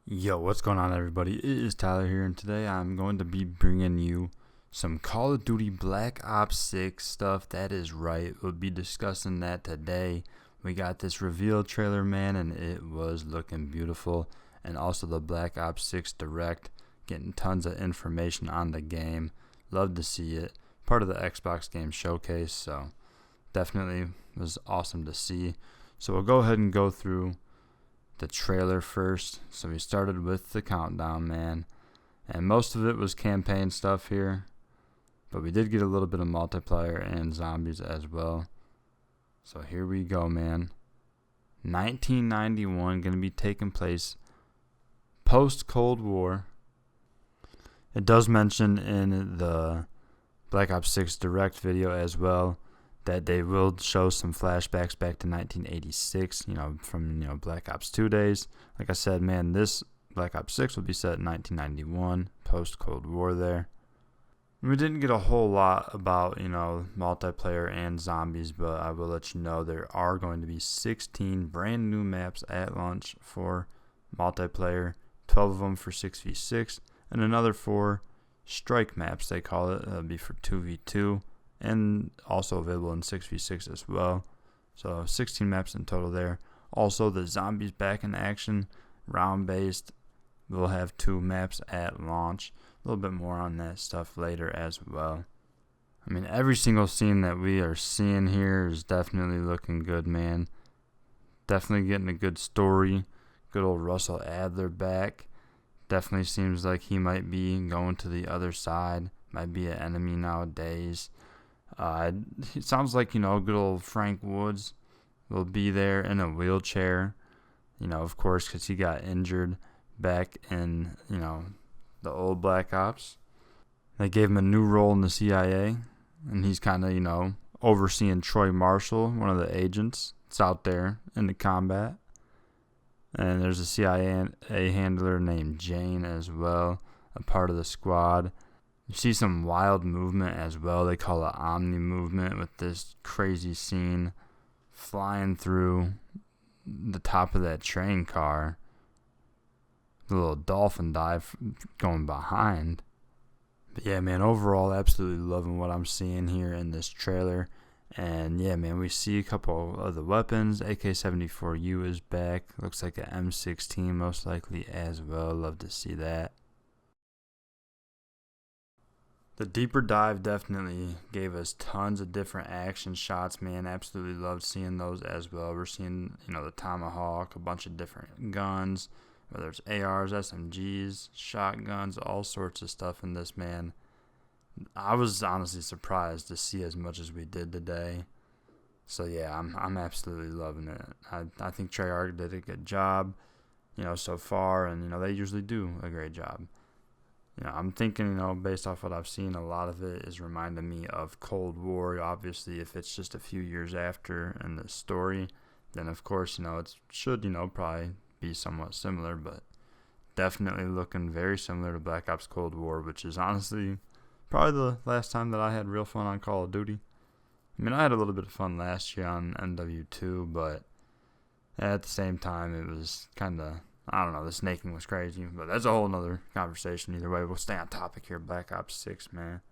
Yo, what's going on, everybody? It is Tyler here, and today I'm going to be bringing you some Call of Duty Black Ops 6 stuff. That is right, we'll be discussing that today. We got this reveal trailer, man, and it was looking beautiful. And also the Black Ops 6 Direct, getting tons of information on the game. Love to see it. Part of the Xbox Game Showcase, so definitely was awesome to see. So we'll go ahead and go through the trailer first. So we started with the countdown, man, and most of it was campaign stuff here, but we did get a little bit of multiplayer and zombies as well. So here we go, man. 1991, gonna be taking place post Cold War. It does mention in the Black Ops 6 Direct video as well that they will show some flashbacks back to 1986, from Black Ops 2 days. Like I said, man, this Black Ops 6 will be set in 1991, post Cold War there. We didn't get a whole lot about, multiplayer and zombies, but I will let you know there are going to be 16 brand new maps at launch for multiplayer, 12 of them for 6v6, and another 4 strike maps, they call it. That'll be for 2v2. And also available in 6v6 as well. So 16 maps in total there. Also, the zombies back in action, round based. We'll have 2 maps at launch. A little bit more on that stuff later as well. I mean, every single scene that we are seeing here is definitely looking good, man. Definitely getting a good story. Good old Russell Adler back. Definitely seems like he might be going to the other side. Might be an enemy nowadays. It sounds like, good old Frank Woods will be there in a wheelchair, of course, because he got injured back in, the old Black Ops. They gave him a new role in the CIA, and he's kind of, overseeing Troy Marshall, one of the agents that's out there in the combat. And there's a CIA handler named Jane as well, a part of the squad. You see some wild movement as well. They call it Omni movement, with this crazy scene flying through the top of that train car. The little dolphin dive going behind. But yeah, man, overall, absolutely loving what I'm seeing here in this trailer. And yeah, man, we see a couple of the weapons. AK-74U is back. Looks like an M16 most likely as well. Love to see that. The deeper dive definitely gave us tons of different action shots, man. Absolutely loved seeing those as well. We're seeing, the Tomahawk, a bunch of different guns, whether it's ARs, SMGs, shotguns, all sorts of stuff in this, man. I was honestly surprised to see as much as we did today. So yeah, I'm absolutely loving it. I think Treyarch did a good job, so far, and they usually do a great job. I'm thinking, based off what I've seen, a lot of it is reminding me of Cold War. Obviously, if it's just a few years after in the story, then of course, it should, probably be somewhat similar, but definitely looking very similar to Black Ops Cold War, which is honestly probably the last time that I had real fun on Call of Duty. I mean, I had a little bit of fun last year on MW2, but at the same time, it was kind of, I don't know, the snaking was crazy, but that's a whole nother conversation. Either way, we'll stay on topic here. Black Ops 6, man.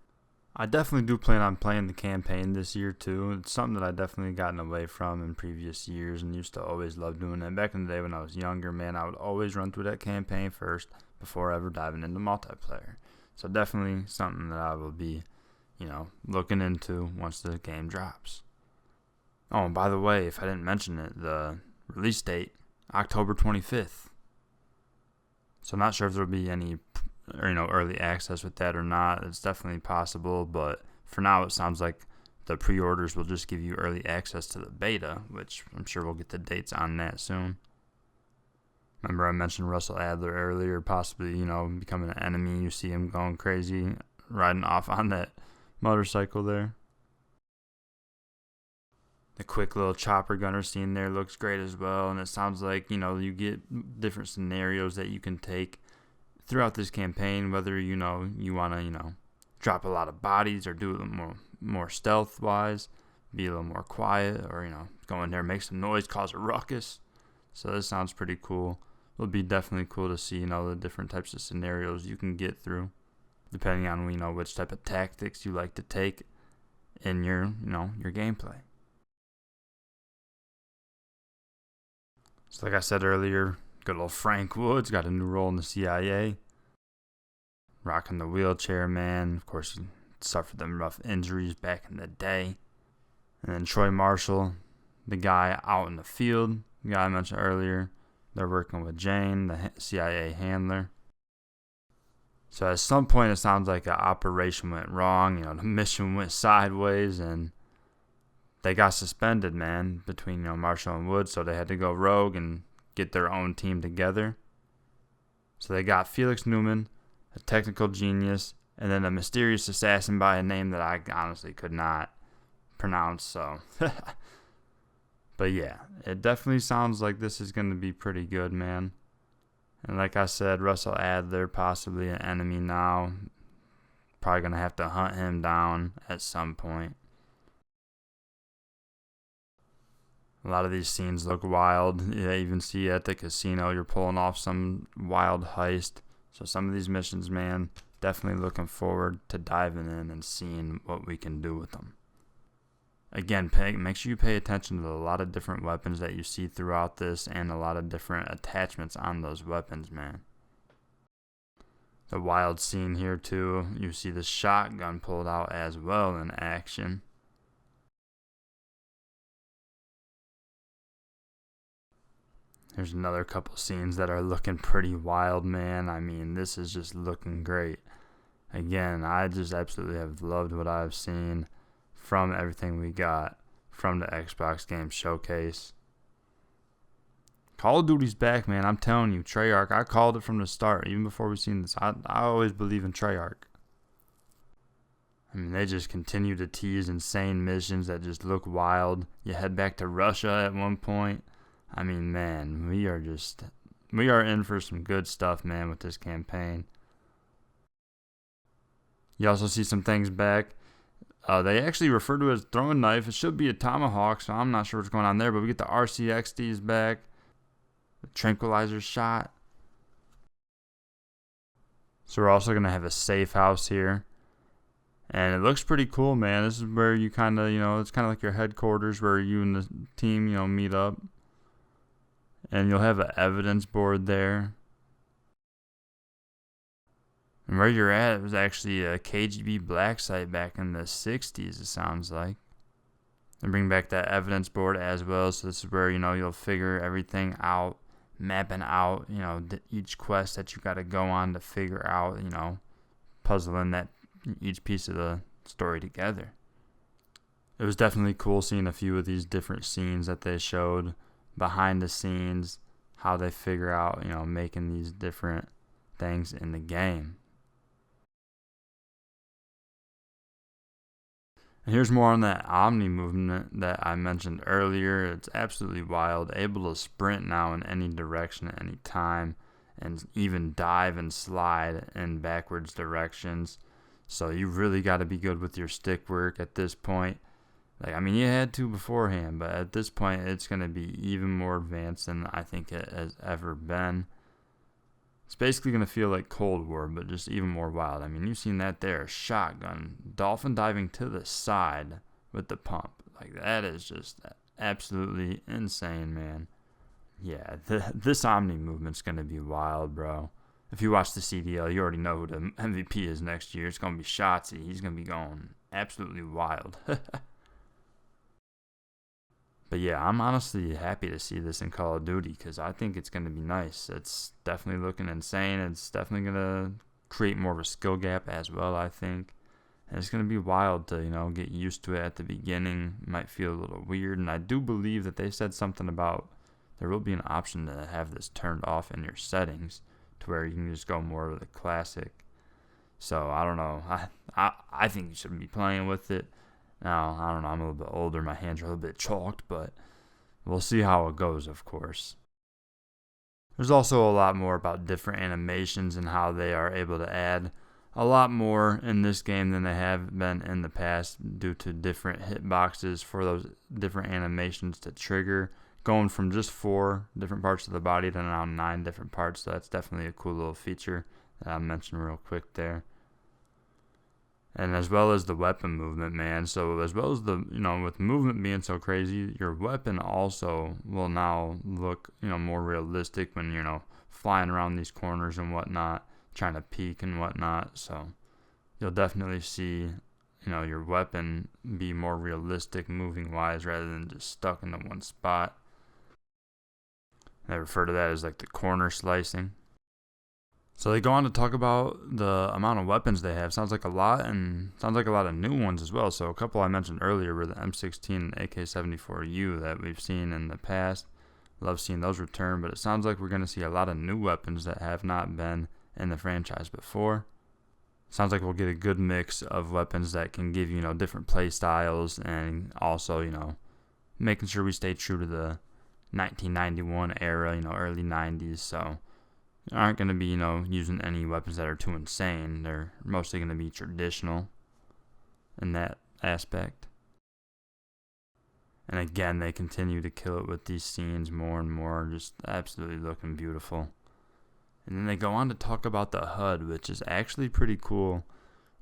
I definitely do plan on playing the campaign this year, too. It's something that I definitely gotten away from in previous years and used to always love doing it. Back in the day when I was younger, man, I would always run through that campaign first before ever diving into multiplayer. So definitely something that I will be, looking into once the game drops. Oh, and by the way, if I didn't mention it, the release date, October 25th. So I'm not sure if there'll be any, early access with that or not. It's definitely possible, but for now it sounds like the pre-orders will just give you early access to the beta, which I'm sure we'll get the dates on that soon. Remember I mentioned Russell Adler earlier, possibly, becoming an enemy. You see him going crazy, riding off on that motorcycle there. The quick little chopper gunner scene there looks great as well, and it sounds like, you get different scenarios that you can take throughout this campaign, whether, you want to, drop a lot of bodies or do a little more stealth-wise, be a little more quiet, or, go in there, make some noise, cause a ruckus. So this sounds pretty cool. it'll be definitely cool to see, the different types of scenarios you can get through, depending on, which type of tactics you like to take in your gameplay. So like I said earlier, good old Frank Woods got a new role in the CIA. Rocking the wheelchair, man. Of course, he suffered them rough injuries back in the day. And then Troy Marshall, the guy out in the field, the guy I mentioned earlier. They're working with Jane, the CIA handler. So at some point, it sounds like an operation went wrong. The mission went sideways, and they got suspended, man, between Marshall and Woods. So they had to go rogue and get their own team together. So they got Felix Newman, a technical genius, and then a mysterious assassin by a name that I honestly could not pronounce. So, but yeah, it definitely sounds like this is going to be pretty good, man. And like I said, Russell Adler, possibly an enemy now. Probably going to have to hunt him down at some point. A lot of these scenes look wild. You even see at the casino, you're pulling off some wild heist. So some of these missions, man, definitely looking forward to diving in and seeing what we can do with them. Again, make sure you pay attention to a lot of different weapons that you see throughout this and a lot of different attachments on those weapons, man. The wild scene here, too. You see the shotgun pulled out as well in action. There's another couple scenes that are looking pretty wild, man. I mean, this is just looking great. Again, I just absolutely have loved what I've seen from everything we got from the Xbox Game Showcase. Call of Duty's back, man. I'm telling you, Treyarch, I called it from the start, even before we seen this. I always believe in Treyarch. I mean, they just continue to tease insane missions that just look wild. You head back to Russia at one point. I mean, man, we are in for some good stuff, man, with this campaign. You also see some things back. They actually refer to it as throwing knife. It should be a tomahawk, so I'm not sure what's going on there. But we get the RCXDs back. The tranquilizer shot. So we're also going to have a safe house here. And it looks pretty cool, man. This is where you kind of, it's kind of like your headquarters where you and the team, meet up. And you'll have an evidence board there. And where you're at, it was actually a KGB black site back in the 60s, it sounds like. And bring back that evidence board as well. So this is where, you'll figure everything out, mapping out, each quest that you got to go on to figure out, puzzling that each piece of the story together. It was definitely cool seeing a few of these different scenes that they showed behind the scenes, how they figure out, making these different things in the game. And here's more on that Omni movement that I mentioned earlier. It's absolutely wild, able to sprint now in any direction at any time, and even dive and slide in backwards directions. So you really got to be good with your stick work at this point. You had to beforehand, but at this point, it's going to be even more advanced than I think it has ever been. It's basically going to feel like Cold War, but just even more wild. You've seen that there. Shotgun, dolphin diving to the side with the pump. That is just absolutely insane, man. Yeah, this Omni movement's going to be wild, bro. If you watch the CDL, you already know who the MVP is next year. It's going to be Shotzzy. He's going to be going absolutely wild. But yeah, I'm honestly happy to see this in Call of Duty because I think it's going to be nice. It's definitely looking insane. It's definitely going to create more of a skill gap as well, I think. And it's going to be wild to, get used to it at the beginning. It might feel a little weird. And I do believe that they said something about there will be an option to have this turned off in your settings to where you can just go more to the classic. So I don't know. I think you should be playing with it. Now, I don't know, I'm a little bit older, my hands are a little bit chalked, but we'll see how it goes, of course. There's also a lot more about different animations and how they are able to add a lot more in this game than they have been in the past due to different hitboxes for those different animations to trigger, going from just 4 different parts of the body to now 9 different parts. So that's definitely a cool little feature that I'll mention real quick there. And as well as the weapon movement, man. So as well as the, with movement being so crazy, your weapon also will now look, more realistic when, flying around these corners and whatnot, trying to peek and whatnot. So you'll definitely see, your weapon be more realistic moving wise rather than just stuck into one spot. They refer to that as like the corner slicing. So they go on to talk about the amount of weapons they have. Sounds like a lot, and sounds like a lot of new ones as well. So a couple I mentioned earlier were the M16 and AK-74U that we've seen in the past. Love seeing those return, but it sounds like we're going to see a lot of new weapons that have not been in the franchise before. Sounds like we'll get a good mix of weapons that can give, different play styles, and also, making sure we stay true to the 1991 era, early 90s. So aren't going to be, using any weapons that are too insane. They're mostly going to be traditional in that aspect. And again, they continue to kill it with these scenes more and more, just absolutely looking beautiful. And then they go on to talk about the HUD, which is actually pretty cool,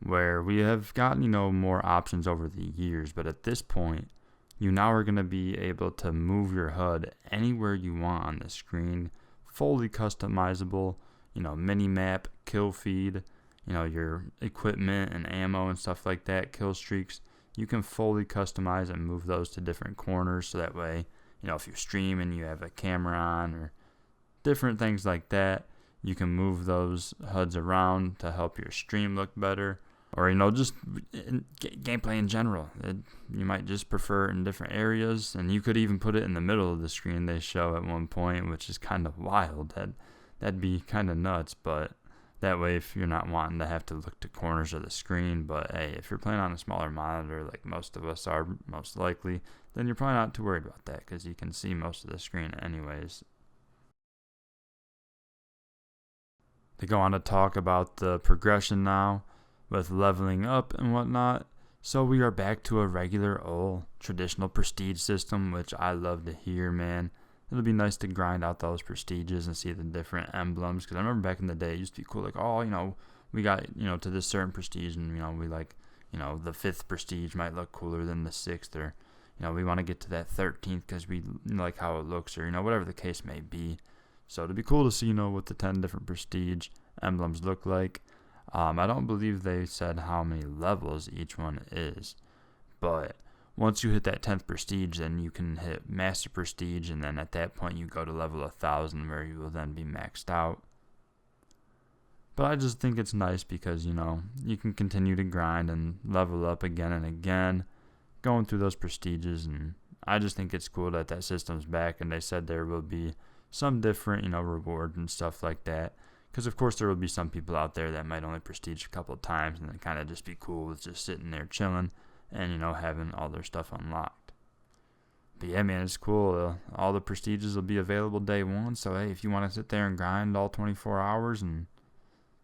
where we have gotten, more options over the years. But at this point, you now are going to be able to move your HUD anywhere you want on the screen. Fully customizable, mini map, kill feed, your equipment and ammo and stuff like that, kill streaks. You can fully customize and move those to different corners, so that way, if you stream and you have a camera on or different things like that, you can move those HUDs around to help your stream look better. Or, just gameplay in general. You might just prefer it in different areas. And you could even put it in the middle of the screen, they show at one point, which is kind of wild. That'd be kind of nuts. But that way, if you're not wanting to have to look to corners of the screen. But, hey, if you're playing on a smaller monitor, like most of us are most likely, then you're probably not too worried about that, because you can see most of the screen anyways. They go on to talk about the progression now, with leveling up and whatnot. So we are back to a regular old traditional prestige system, which I love to hear, man. It'll be nice to grind out those prestiges and see the different emblems, because I remember back in the day it used to be cool, like, oh, we got, to this certain prestige, and, we like, the 5th prestige might look cooler than the 6th, or, we want to get to that 13th because we like how it looks, or, whatever the case may be. So it'd be cool to see, what the 10 different prestige emblems look like. I don't believe they said how many levels each one is, but once you hit that 10th prestige, then you can hit master prestige, and then at that point you go to level 1000, where you will then be maxed out. But I just think it's nice because, you can continue to grind and level up again and again, going through those prestiges, and I just think it's cool that that system's back, and they said there will be some different, rewards and stuff like that. Because, of course, there will be some people out there that might only prestige a couple of times and then kind of just be cool with just sitting there chilling and, having all their stuff unlocked. But, yeah, man, it's cool. All the prestiges will be available day one. So, hey, if you want to sit there and grind all 24 hours and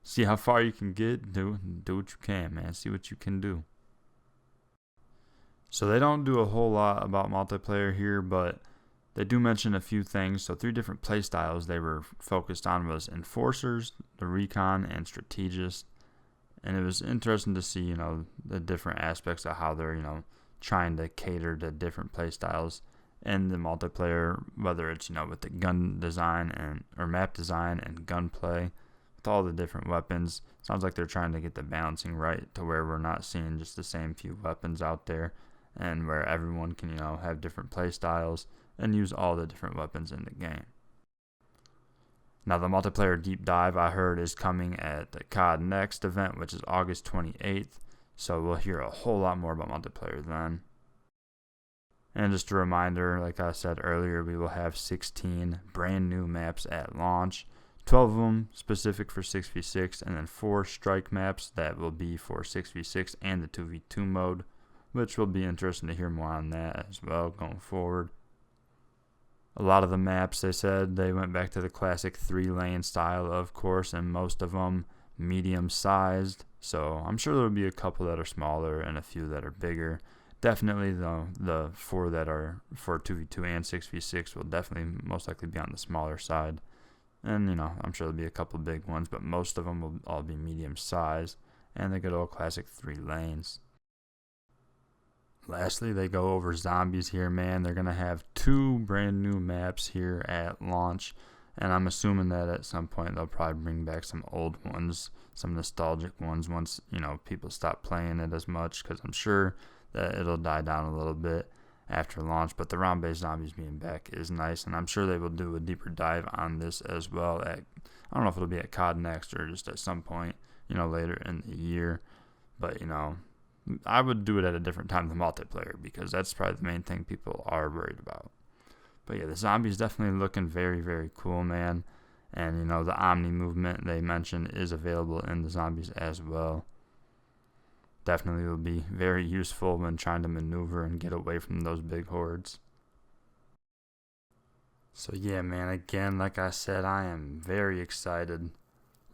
see how far you can get, do what you can, man. See what you can do. So, they don't do a whole lot about multiplayer here, but they do mention a few things. So 3 different play styles they were focused on was Enforcers, the Recon, and Strategist. And it was interesting to see, the different aspects of how they're, trying to cater to different play styles in the multiplayer, whether it's, with the gun design or map design and gunplay, with all the different weapons. Sounds like they're trying to get the balancing right to where we're not seeing just the same few weapons out there, and where everyone can, have different play styles and use all the different weapons in the game. Now, the multiplayer deep dive I heard is coming at the COD Next event, which is August 28th, so we'll hear a whole lot more about multiplayer then. And just a reminder, like I said earlier, we will have 16 brand new maps at launch, 12 of them specific for 6v6, and then 4 strike maps that will be for 6v6 and the 2v2 mode, which will be interesting to hear more on that as well going forward. A lot of the maps, they said, they went back to the classic 3-lane style, of course, and most of them medium-sized. So I'm sure there will be a couple that are smaller and a few that are bigger. Definitely, though, the 4 that are for 2v2 and 6v6 will definitely most likely be on the smaller side. And, I'm sure there'll be a couple big ones, but most of them will all be medium size. And the good old classic 3 lanes. Lastly, they go over zombies here, man. They're going to have 2 brand new maps here at launch. And I'm assuming that at some point they'll probably bring back some old ones, some nostalgic ones once, people stop playing it as much. Because I'm sure that it'll die down a little bit after launch. But the round-based zombies being back is nice. And I'm sure they will do a deeper dive on this as well. I don't know if it'll be at COD Next or just at some point, later in the year. But, I would do it at a different time than multiplayer because that's probably the main thing people are worried about. But yeah, the zombies definitely looking very, very cool, man. And, the Omni movement they mentioned is available in the zombies as well. Definitely will be very useful when trying to maneuver and get away from those big hordes. So yeah, man, again, like I said, I am very excited.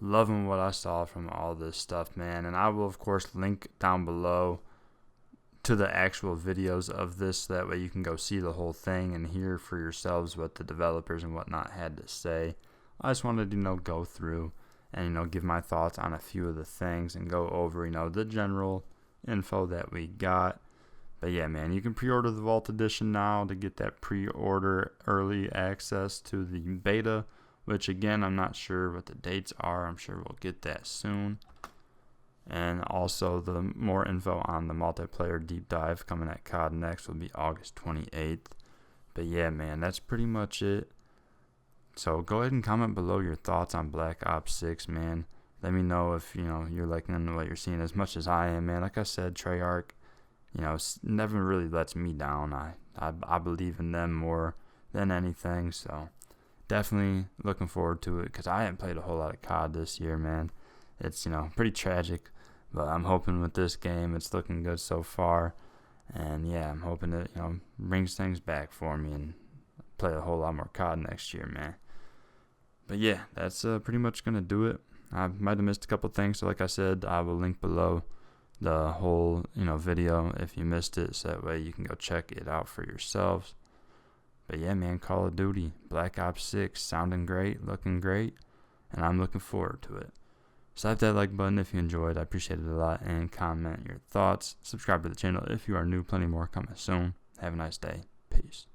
Loving what I saw from all this stuff, man. And I will, of course, link down below to the actual videos of this. So that way you can go see the whole thing and hear for yourselves what the developers and whatnot had to say. I just wanted to, go through and, give my thoughts on a few of the things and go over, the general info that we got. But yeah, man, you can pre-order the Vault Edition now to get that pre-order early access to the beta. Which, again, I'm not sure what the dates are. I'm sure we'll get that soon. And also, the more info on the multiplayer deep dive coming at COD Next will be August 28th. But yeah, man, that's pretty much it. So go ahead and comment below your thoughts on Black Ops 6, man. Let me know if, you're liking what you're seeing as much as I am, man. Like I said, Treyarch, never really lets me down. I believe in them more than anything, so... Definitely looking forward to it because I haven't played a whole lot of COD this year, man. It's, pretty tragic, but I'm hoping with this game it's looking good so far. And yeah, I'm hoping it, brings things back for me and play a whole lot more COD next year, man. But yeah, that's pretty much going to do it. I might have missed a couple things, so like I said, I will link below the whole, video if you missed it, so that way you can go check it out for yourselves. But yeah, man, Call of Duty, Black Ops 6, sounding great, looking great, and I'm looking forward to it. Slap that like button if you enjoyed, I appreciate it a lot, and comment your thoughts. Subscribe to the channel if you are new, plenty more coming soon. Have a nice day. Peace.